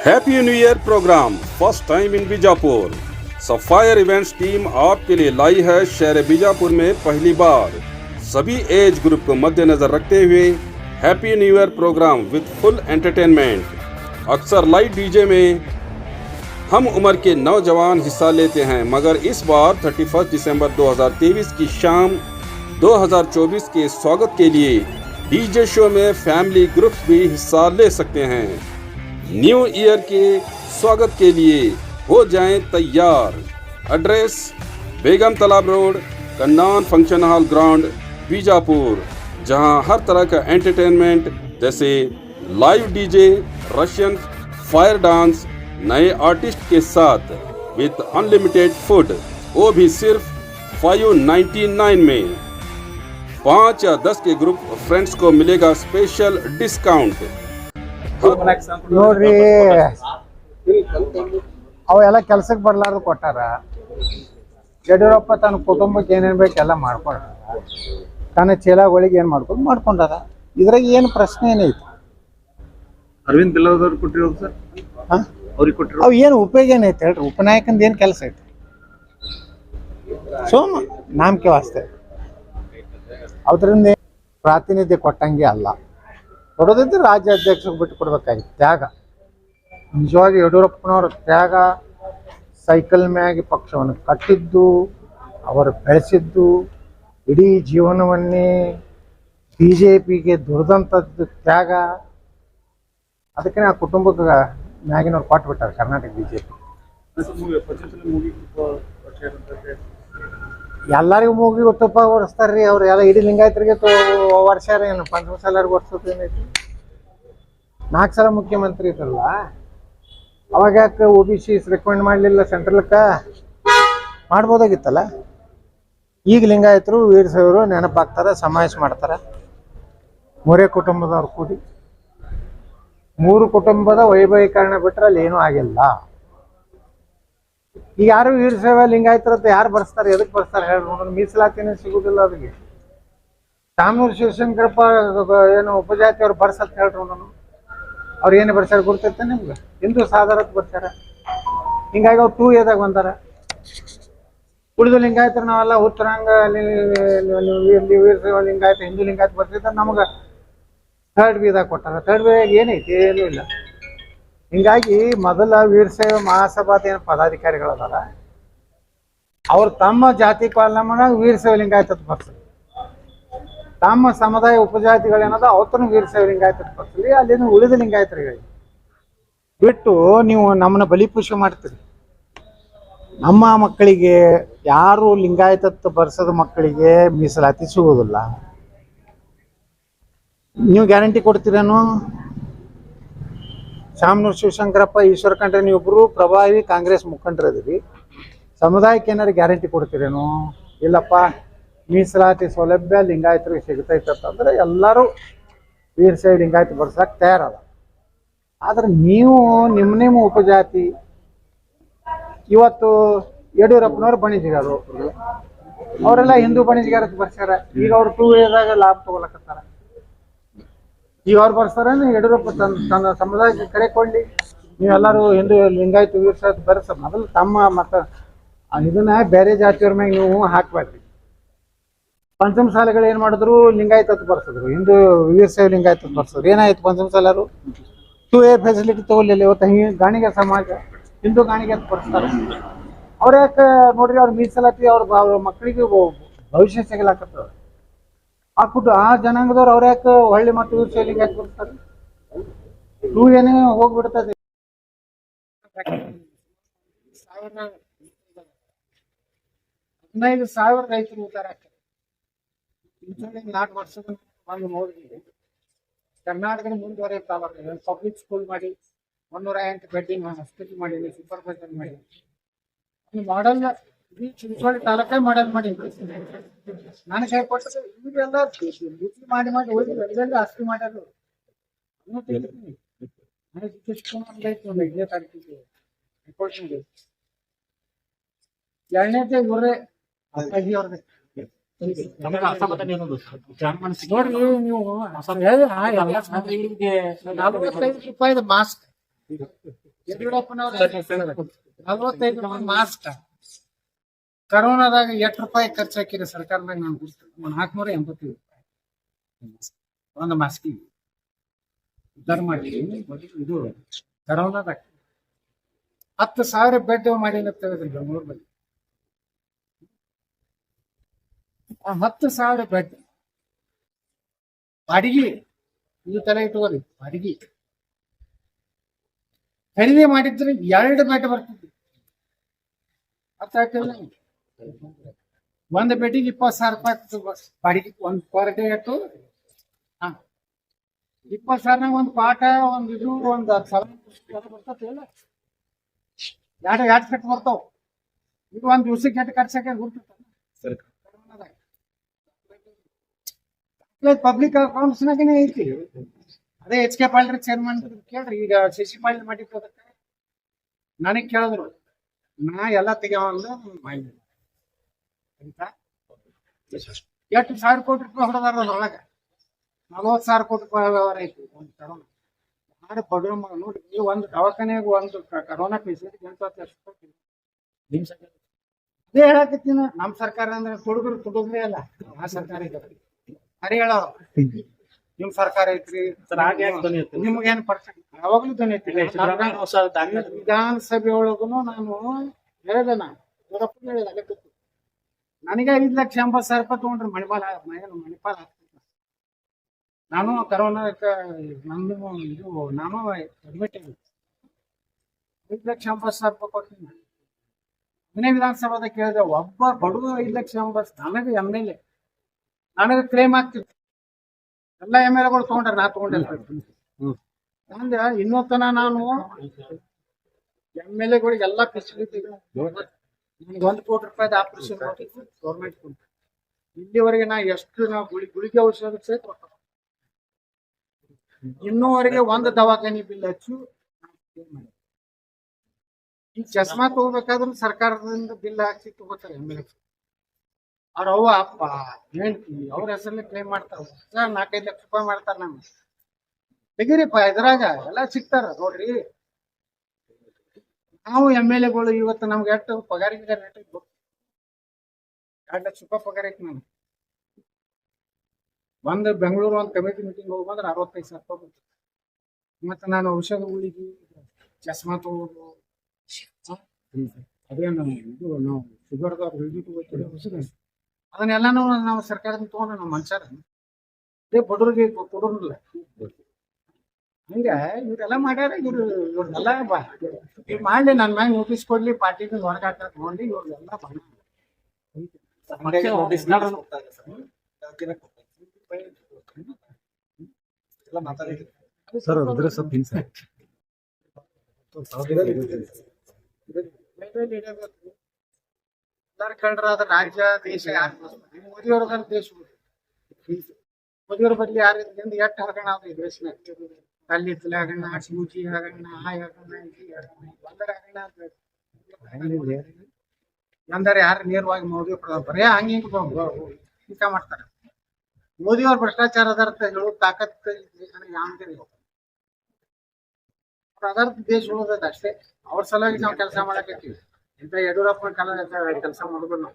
Happy new year programme first time in Bijapur. Sapphire events team आपके लिए लाई है शहर बीजापुर में पहली बार सभी एज ग्रुप को मद्देनजर रखते हुए happy new year programme with full entertainment. अक्सर लाइव डीजे में हम उम्र के नौजवान हिस्सा लेते हैं, मगर इस बार 31 दिसंबर 2023 की शाम 2024 के स्वागत के लिए डीजे शो में फैमिली ग्रुप्स भी हिस्सा ले सकते हैं। न्यू ईयर के स्वागत के लिए हो जाएं तैयार। Address Begum Talab road, Kannan function hall ground, Bijapur, जहां हर तरह का एंटरटेनमेंट जैसे live DJ, Russian fire dance, नए आर्टिस्ट के साथ विद अनलिमिटेड फूड, वो भी सिर्फ 599 में। 5 या 10 के ग्रुप फ्रेंड्स को मिलेगा स्पेशल डिस्काउंट। ನೋಡ್ರಿ, ಅವೆಲ್ಲ ಕೆಲ್ಸಕ್ಕೆ ಬರ್ಲಾರ್ದು ಕೊಟ್ಟಾರ. ಯಡಿಯೂರಪ್ಪ ತನ್ನ ಕುಟುಂಬಕ್ಕೆ ಏನೇನು ಬೇಕು ಎಲ್ಲ ಮಾಡ್ಕೊಂಡ, ತನ್ನ ಚೀಲಗಳಿಗೆ ಏನು ಮಾಡ್ಕೊಂಡಾರ. ಇದ್ರಾಗ ಏನು ಪ್ರಶ್ನೆ ಏನೈತಿ? ಅರವಿಂದ್ ಬೆಲ್ಲದವ್ರು ಕೊಟ್ಟಿರೋದು ಸರ್, ಅವ್ರಿಗೆ ಕೊಟ್ಟಿರೋ ಅವು ಏನು ಉಪಯೋಗ ಏನೈತಿ ಹೇಳ್ರಿ? ಉಪನಾಯಕಂದ ಏನು ಕೆಲಸ ಐತಿ? ಸೋಮ ನಾಮಕೆ ವಾಸ್ತೆ ಅದರಿಂದ ಪ್ರಾತಿನಿಧ್ಯ ಕೊಟ್ಟಂಗೆ ಅಲ್ಲ. ಕೊಡೋದಿದ್ರೆ ರಾಜ್ಯಾಧ್ಯಕ್ಷರಿಗೆ ಬಿಟ್ಟು ಕೊಡ್ಬೇಕಾಗಿತ್ತು. ತ್ಯಾಗ ನಿಜವಾಗಿ ಯಡಿಯೂರಪ್ಪನವ್ರ ತ್ಯಾಗ, ಸೈಕಲ್ ಮ್ಯಾಗೆ ಪಕ್ಷವನ್ನು ಕಟ್ಟಿದ್ದು, ಅವರು ಬೆಳೆಸಿದ್ದು, ಇಡೀ ಜೀವನವನ್ನೇ BJPಗೆ ದುಡ್ದಂಥದ್ದು ತ್ಯಾಗ. ಅದಕ್ಕೆ ಆ ಕುಟುಂಬಕ್ಕೆ ಮ್ಯಾಗಿನವ್ರು ಕೊಟ್ಬಿಟ್ಟಾರೆ ಕರ್ನಾಟಕ BJP. ಎಲ್ಲರಿಗೂ ಮೂಗಿ ತುಪ್ಪ ಓಡಿಸ್ತಾರ್ರಿ ಅವ್ರು. ಎಲ್ಲ ಇಡೀ ಲಿಂಗಾಯತರಿಗೆ ವರ್ಷ ಏನು ಪಂಚಮಸಾಲರಿಗೆ ಓಡಿಸೋದು ಏನೈತಿ? 4 ಸಲ ಮುಖ್ಯಮಂತ್ರಿ ಇದ್ರಲ್ಲ, ಅವಾಗ ಯಾಕೆ OBC ರೆಕಮೆಂಡ್ ಮಾಡಲಿಲ್ಲ? ಸೆಂಟ್ರಲ್ಕ ಮಾಡ್ಬೋದಾಗಿತ್ತಲ್ಲ. ಈಗ ಲಿಂಗಾಯತರು ವೀರಶೈವರು ನೆನಪಾಗ್ತಾರೆ, ಸಮಾವೇಶ ಮಾಡ್ತಾರೆ. ಮೂರೇ ಕುಟುಂಬದವ್ರು ಕೂಡಿ 3 ಕುಟುಂಬದ ವೈಭವೀಕರಣ ಬಿಟ್ಟರೆ ಅಲ್ಲಿ ಏನೂ ಆಗಿಲ್ಲ. ಈಗ ಯಾರು ವೀರಶೈವ ಲಿಂಗಾಯತರತ್ತ ಯಾರು ಬರ್ಸ್ತಾರೆ? ಎದಕ್ಕೆ ಬರ್ಸ್ತಾರೆ ಹೇಳಿ ನೋಡೋಣ? ಮೀಸಲಾತಿನೇ ಸಿಗುದಿಲ್ಲ ಅದಕ್ಕೆ. ಶಾಮನೂರು ಶಿವಶಂಕರಪ್ಪ ಏನು ಉಪಜಾತಿ ಅವ್ರು ಬರ್ಸತ್ ಹೇಳ್ರಿ ನೋಡೋಣ. ಅವ್ರು ಏನು ಬರ್ಸ್ಯಾರ ಗುರ್ತೈತೆ ನಿಮ್ಗೆ? ಹಿಂದೂ ಸಾಧಾರತ್ ಬರ್ಸ್ಯಾರ. ಹಿಂಗಾಗಿ ಅವ್ರು 2Aದಾಗ ಬಂದಾರ. ಉಳಿದು ಲಿಂಗಾಯತರು ನಾವೆಲ್ಲ ಉತ್ತರಾಂಗ ವೀರಶೈವ ಲಿಂಗಾಯತ, ಹಿಂದೂ ಲಿಂಗಾಯತ ಬರ್ತಿದ್ದ ನಮ್ಗೆ 3rd B ಕೊಟ್ಟಾರ. 3rd B ಏನೈತಿ? ಏನೂ ಇಲ್ಲ. ಹಿಂಗಾಗಿ ಮೊದಲ ವೀರಶೈವ ಮಹಾಸಭಾದ ಏನು ಪದಾಧಿಕಾರಿಗಳದಾರ, ಅವ್ರು ತಮ್ಮ ಜಾತಿ ಪಾಲನೆ ವೀರಶೈವ ಲಿಂಗಾಯತ ಬರ್ಸಲಿ, ತಮ್ಮ ಸಮುದಾಯ ಉಪಜಾತಿಗಳೇನದ ಅವತ್ತನ್ನು ವೀರಶೈವ ಲಿಂಗಾಯತ ಬರ್ಸಲಿ. ಅಲ್ಲಿನ ಉಳಿದ ಲಿಂಗಾಯತರಿಗೆ ಬಿಟ್ಟು ನೀವು ನಮ್ಮನ್ನ ಬಲಿಪೂಷೆ ಮಾಡ್ತೀರಿ. ನಮ್ಮ ಮಕ್ಕಳಿಗೆ ಯಾರು ಲಿಂಗಾಯತತ್ವ ಬರ್ಸದ ಮಕ್ಕಳಿಗೆ ಮೀಸಲಾತಿ ಸಿಗುವುದಿಲ್ಲ. ನೀವು ಗ್ಯಾರಂಟಿ ಕೊಡ್ತೀರೇನು? ಶಾಮನೂರು ಶಿವಶಂಕರಪ್ಪ, ಈಶ್ವರ ಖಂಡ್ರೆ, ನೀವಿಬ್ಬರು ಪ್ರಭಾವಿ ಕಾಂಗ್ರೆಸ್ ಮುಖಂಡರದಿರಿ. ಸಮುದಾಯಕ್ಕೆ ಏನಾರು ಗ್ಯಾರಂಟಿ ಕೊಡ್ತೀರೇನು? ಇಲ್ಲಪ್ಪ, ಮೀಸಲಾತಿ ಸೌಲಭ್ಯ ಲಿಂಗಾಯತರಿಗೆ ಸಿಗ್ತೈತಂದ್ರೆ ಎಲ್ಲರೂ ವೀರಶೈವ ಲಿಂಗಾಯತ ಬರ್ಸಕ್ಕೆ ತಯಾರದ. ಆದ್ರೆ ನೀವು ನಿಮ್ಮ ಉಪಜಾತಿ ಇವತ್ತು ಯಡಿಯೂರಪ್ಪನವ್ರು ಬಣಿಜಿಗಾರು, ಅವರೆಲ್ಲ ಹಿಂದೂ ಬಣಿಜಿಗಾರಕ್ಕೆ ಬರ್ಸ್ಯಾರ. ಈಗ ಅವ್ರು 2Aದಾಗ ಲಾಭ ತಗೊಳಕತ್ತಾರ. ಈಗ ಅವ್ರು ಬರ್ಸ್ತಾರ. ಯಡಿಯೂರಪ್ಪ ತನ್ನ ಸಮುದಾಯಕ್ಕೆ ಕರೆ ಕೊಂಡಿ ನೀವೆಲ್ಲರೂ ಹಿಂದೂ ಲಿಂಗಾಯತ ವೀರಶೈವ ಬರ್ಸ. ಮೊದಲು ತಮ್ಮ ಮತ್ತು ಇದನ್ನ ಬೇರೆ ಜಾತಿಯವ್ರ ಮ್ಯಾಗ ನೀವು ಹಾಕ್ಬೇಡ್ರಿ. ಪಂಚಮಸಾಲೆಗಳು ಏನು ಮಾಡಿದ್ರು? ಲಿಂಗಾಯತತ್ವ ಬರ್ಸಿದ್ರು, ಹಿಂದೂ ವೀರಶೈವ ಲಿಂಗಾಯತ ಬರ್ಸಿದ್ರು. ಏನಾಯ್ತು? ಪಂಚಮಸಾಲರು 2A ಫೆಸಿಲಿಟಿ ತಗೊಳ್ಳಿಲ್ಲ. ಇವತ್ತು ಗಾಣಿಗೆ ಸಮಾಜ ಹಿಂದೂ ಗಾಣಿಗೆ ಬರ್ಸ್ತಾರೆ. ಅವ್ರು ಯಾಕೆ ನೋಡ್ರಿ? ಅವ್ರ ಮೀಸಲಾತಿ ಅವ್ರ ಮಕ್ಕಳಿಗೆ ಭವಿಷ್ಯ ಸಿಗಲಾಕತ್ತದ. ಆ ಜನಾಂಗದವ್ರು ಅವ್ರ ಯಾಕೆ ಹೊಳ್ಳಿ ಮತ್ತು ವೀರಶೈವ ಲಿಂಗಾಯತ ಬರ್ತಾರೆ? 2Aನೇ ಹೋಗ್ಬಿಡ್ತದೆ. 15,000 ರೈತರು ಉದ್ದಾರ ಆಗ್ತಾರೆ. 4 ವರ್ಷದ ಒಂದು ನೋಡಿದ್ವಿ. ಕರ್ನಾಟಕದ ಮುಂದುವರೆಯುತ್ತಾವ. ಪಬ್ಲಿಕ್ ಸ್ಕೂಲ್ ಮಾಡಿ, 108 ಬೆಡ್ಡಿಂಗ್ ಹಾಸ್ಪಿಟಲ್ ಮಾಡಿ, ಸೂಪರ್ವೈಸರ್ ಮಾಡಿ, ಮಾಡೆಲ್ ಚಿಂಚೋಳಿ ತಾಲೂಕೇ ಮಾಡೆಲ್ ಮಾಡಿ ನಾನು ಕೈಕೊಟ್ಟರು. ಇವೆಲ್ಲ ಮಾಡಿ ಉಳಿದ ಆಸ್ತಿ ಮಾಡ್ಯಾರು. 2ನೇ ತಾರೀಕಿಗೆ ಊರೇ ಅವ್ರದ್ದು ನೋಡ್ರಿ ನೀವು 45 ರೂಪಾಯಿದ ಮಾಸ್ಕ್ ಯಡಿಯೂರಪ್ಪನವ್ರು 45 ಮಾಸ್ಕ್ ಕರೋನಾದಾಗ ಎಷ್ಟು ರೂಪಾಯಿ ಖರ್ಚು ಹಾಕಿರಿ ಸರ್ಕಾರದಾಗ ನಾನು ಗುರ್ತು 485 ರೂಪಾಯಿ ಒಂದು ಮಾಸ್ಕಿಗೆ ಉದ್ದಾರ ಮಾಡಿ ಇದು ಕರೋನಾದಾಗ 10,000 ಬೆಡ್ ಮಾಡಿ ಅಂತ ಹೇಳಿದ್ರು ಬೆಂಗಳೂರು ಬಳಿ 10,000 ಬೆಡ್ ಬಾಡಿಗೆ ಇದು ತಲೆ ಇಟ್ಕೋರಿ ಬಾಡಿಗೆ ಖರೀದಿ ಮಾಡಿದ್ರೆ 2 ಬೆಡ್ ಬರ್ತಿದ್ವಿ ಅರ್ಥ ಆಗ್ತಿಲ್ಲ ಒಂದು ಬೆಡ್ಡಿಗೆ 20,000 ರೂಪಾಯಿ ಬಾಡಿಗೆ ಒಂದು ಪರ್ ಡೇ ಆಯ್ತು 20,000 ಒಂದು ಪಾಠ ಒಂದು ಇದು ಒಂದು 10,000 ಬರ್ತದೆ ಇಲ್ಲ ಎರಡು ಸೆಟ್ ಬರ್ತಾವ ಇದು ಒಂದ್ ದಿವ್ಸಕ್ಕೆ ಎಷ್ಟು ಖರ್ಚಾಕ ಗುರ್ತದ ಪಬ್ಲಿಕ್ ಅಕೌಂಟ್ಸ್ನಾಗನೇ ಐತಿ ಅದೇ ಎಚ್ ಕೆ ಪಾಲ್ರಿ ಚೇರ್ಮನ್ ಕೇಳ್ರಿ ಈಗ ಶಶಿ ಪಾಲ್ ಮಾಡಿತ್ತು ಅದಕ್ಕೆ ನನಗ್ ಕೇಳಿದ್ರು ನಾ ಎಲ್ಲ ತೆಗಿಯವಲ್ಲ ಎಷ್ಟು 1,000 ಕೋಟಿ ರೂಪಾಯಿ ಹೊಡೆದಾರ ಅದ್ರೊಳಗ 40,000 ಕೋಟಿ ರೂಪಾಯಿ ವ್ಯವಹಾರ ಐತಿ ಒಂದು ಕರೋನಾ ಯಾರು ಬಡವ್ರ ನೋಡಿ ನೀವು ಒಂದು ದವಾಖಾನೆಗೆ ಒಂದು ಕರೋನಾ ಪೇಷಂಟ್ ಅದೇ ಹೇಳಕತ್ತೀನಿ ನಮ್ ಸರ್ಕಾರ ಅಂದ್ರೆ ತುಡುಗ್ರೆ ಅಲ್ಲ ಆ ಸರ್ಕಾರ ಹರಿ ಹೇಳ ನಿಮ್ ಸರ್ಕಾರ ಐತ್ರಿ ನಿಮ್ಗೇನ್ ಪರ್ಸೆಂಟ್ ಯಾವಾಗ್ಲೂ ಧ್ವನಿ ಐತಿ ವಿಧಾನಸಭೆ ಒಳಗುನು ನಾನು ಹೇಳಿದೆ ನನಗೆ 5,80,000 ರೂಪಾಯಿ ತಗೊಂಡ್ರಿ ಮಣಿಪಾಲ ನಾನು ಕರೋನಾ ನಂದು ಇದು ನಾನು ಅಡ್ಮಿಟ್ ಆಗಿ 5,80,000 ರೂಪಾಯಿ ಕೊಡ್ತೀನಿ ಮನೆ ವಿಧಾನಸಭಾದಾಗ ಕೇಳಿದೆ ಒಬ್ಬ ಬಡವ 5,80,000 ನನಗೆ MLA ನನಗೆ ಕ್ಲೇಮ್ ಆಗ್ತಿತ್ತು ಎಲ್ಲ MLAಗಳು ತಗೊಂಡ್ರೆ ನಾ ತಗೊಂಡಿಲ್ಲ ಅಂದ್ರೆ ಇನ್ನೂ ತನ ನಾನು MLAಗಳಿಗೆ ಎಲ್ಲ ಫೆಸಿಲಿಟಿ ನನಗೆ 1 ಕೋಟಿ ರೂಪಾಯಿ ಆಪರೇಷನ್ ಗೌರ್ಮೆಂಟ್ ಇಲ್ಲಿವರೆಗೆ ನಾ ಎಷ್ಟು ನಾವು ಗುಳಿಗೆ ಔಷಧ ಸಹಿತ ಇನ್ನೂವರೆಗೆ ಒಂದು ದವಾಖಾನಿ ಬಿಲ್ ಹಚ್ಚು ಈ ಚಸ್ಮಾ ತಗೋಬೇಕಾದ್ರೂ ಸರ್ಕಾರದಿಂದ ಬಿಲ್ ಹಾಕಿ ತಗೋತಾರೆ MLA ಅವ್ರ ಅಪ್ಪ ಹೇಳ್ತಿ ಅವ್ರ ಹೆಸರಲ್ಲಿ ಕ್ಲೇಮ್ ಮಾಡ್ತಾರ 4-5 ಲಕ್ಷ ರೂಪಾಯಿ ಮಾಡ್ತಾರ ನಮ್ಗೆ ತೆಗೀರಿಪ್ಪ ಇದ್ರಾಗ ಎಲ್ಲ ಸಿಗ್ತಾರ ನೋಡ್ರಿ ನಾವು MLAಗಳು ಇವತ್ತು ನಮ್ಗೆ ಎಷ್ಟು ಪಗಾರಿಗೆ ರೇಟ್ 2 ಲಕ್ಷ ರೂಪಾಯಿ ಪಗಾರ ಐತಿ ನಮ್ಗೆ ಒಂದು ಬೆಂಗಳೂರು ಒಂದು ಕಮಿಟಿ ಮೀಟಿಂಗ್ ಹೋಗಿ ಬಂದ್ರೆ 65,000 ರೂಪಾಯಿ ಬರ್ತದೆ ಮತ್ತೆ ನಾನು ಔಷಧಗಳಿಗೆ ಚಸ್ಮಾ ತಗೋದು ಅದೇನು ಇದು ನಾವು ಶುಗರ್ದವ್ರು ಅದನ್ನೆಲ್ಲಾನು ನಾವು ಸರ್ಕಾರದಿಂದ ತಗೊಂಡ್ರೆ ನಾವು ಮನುಷ್ಯರ ಅದೇ ಬಡವ್ರಿಗೆ ಕೊಡೋದಿಲ್ಲ ಹಂಗ ಇವ್ರೆಲ್ಲ ಮಾಡ್ಯಾರ ಇವ್ರದೆಲ್ಲ ಮಾಡ್ಲಿ ನನ್ನ ಮ್ಯಾಗ ನೋಟಿಸ್ ಕೊಡ್ಲಿ ಪಾರ್ಟಿಗೆ ಹೊರಗೆ ಹಾಕ ನೋಡಿ ಇವ್ರದೆಲ್ಲ ಸರ್ ಅದ್ರ ಸ್ವಲ್ಪ ಹಿಂಸೆ ಎಲ್ಲಾರು ಕೇಳ್ರ ಅದ್ರ ರಾಜ್ಯ ದೇಶ ಯಾರು ಮೋದಿಯವ್ರ ದೇಶ ಮೋದಿಯವ್ರ ಬದ್ಲಿ ಯಾರು ಎಷ್ಟು ಹಗರಣ ಆದ್ರೆ ಈ ದೇಶನಾಗ ಕಲ್ಲಿದ್ದಲ ಹಗರಣ ಸೂಜಿ ಹಗರಣ ಆ ಹಗರಣ ಒಂದರ ಹಗರಣ ಅಂದ್ರೆ ಯಾರು ನೇರವಾಗಿ ಮೋದಿ ಬರೇ ಹಿಂಗ ಟೀಕಾ ಮಾಡ್ತಾರ ಮೋದಿಯವ್ರ ಭ್ರಷ್ಟಾಚಾರದ ಅರ್ಥ ಹೇಳೋ ತಾಕತ್ ಯಾಂತ್ರಿ ಅದರ್ಥ ದೇಶ ಉಳಿದದ ಅಷ್ಟೇ ಅವ್ರ ಸಲುವಾಗಿ ನಾವು ಕೆಲಸ ಮಾಡಕತ್ತೀವಿ ಇಂಥ ಯಡಿಯೂರಪ್ಪನ ಕಾಲ ಕೆಲಸ ಮಾಡೋದು ನಾವು